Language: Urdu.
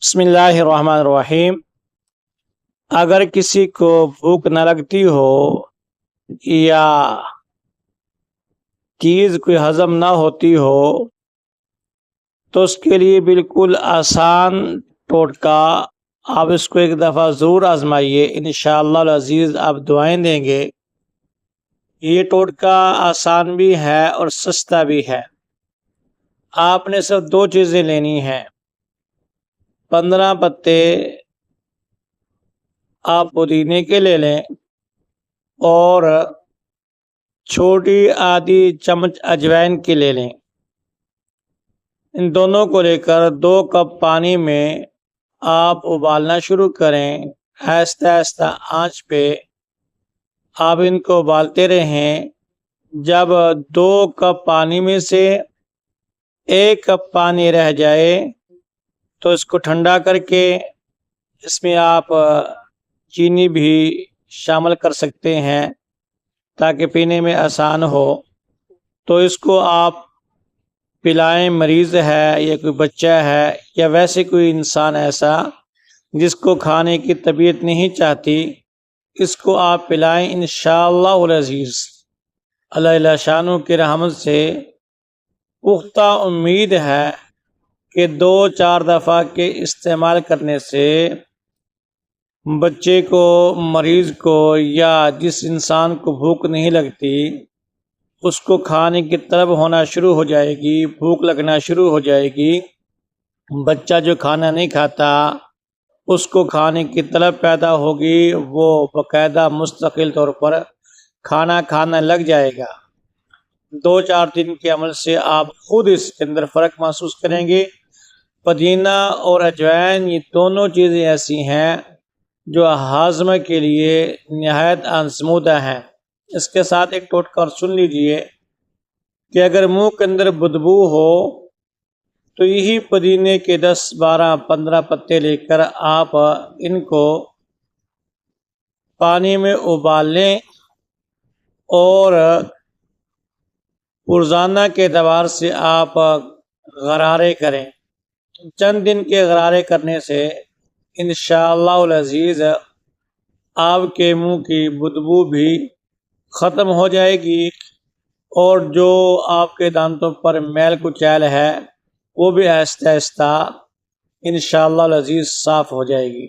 بسم اللہ الرحمن الرحیم۔ اگر کسی کو بھوک نہ لگتی ہو یا چیز کوئی ہضم نہ ہوتی ہو تو اس کے لیے بالکل آسان ٹوٹکا، آپ اس کو ایک دفعہ ضرور آزمائیے، انشاءاللہ العزیز آپ دعائیں دیں گے۔ یہ ٹوٹکا آسان بھی ہے اور سستا بھی ہے۔ آپ نے صرف دو چیزیں لینی ہیں۔ 15 پتے آپ پودینے کے لے لیں اور چھوٹی آدھی چمچ اجوائن کی لے لیں۔ ان دونوں کو لے کر 2 کپ پانی میں آپ ابالنا شروع کریں۔ آہستہ آہستہ آنچ پہ آپ ان کو ابالتے رہیں۔ جب 2 کپ پانی میں سے 1 کپ پانی رہ جائے تو اس کو ٹھنڈا کر کے اس میں آپ چینی بھی شامل کر سکتے ہیں تاکہ پینے میں آسان ہو۔ تو اس کو آپ پلائیں، مریض ہے یا کوئی بچہ ہے یا ویسے کوئی انسان ایسا جس کو کھانے کی طبیعت نہیں چاہتی، اس کو آپ پلائیں انشاءاللہ العزیز۔ اللہ شانہ کی رحمت سے پختہ امید ہے کہ 2-4 دفعہ کے استعمال کرنے سے بچے کو، مریض کو یا جس انسان کو بھوک نہیں لگتی اس کو کھانے کی طلب ہونا شروع ہو جائے گی، بھوک لگنا شروع ہو جائے گی۔ بچہ جو کھانا نہیں کھاتا اس کو کھانے کی طلب پیدا ہوگی، وہ باقاعدہ مستقل طور پر کھانا کھانا لگ جائے گا۔ 2-4 دن کے عمل سے آپ خود اس کے اندر فرق محسوس کریں گے۔ پودینہ اور اجوائن یہ دونوں چیزیں ایسی ہیں جو ہاضمہ کے لیے نہایت آزمودہ ہیں۔ اس کے ساتھ ایک ٹوٹکا اور سن لیجئے کہ اگر منہ کے اندر بدبو ہو تو یہی پودینے کے 10 12 15 پتے لے کر آپ ان کو پانی میں ابال لیں اور روزانہ کے اعتبار سے آپ غرارے کریں۔ چند دن کے غرارے کرنے سے انشاءاللہ العزیز آپ کے منہ کی بدبو بھی ختم ہو جائے گی اور جو آپ کے دانتوں پر میل کچیل ہے وہ بھی آہستہ آہستہ انشاءاللہ العزیز صاف ہو جائے گی۔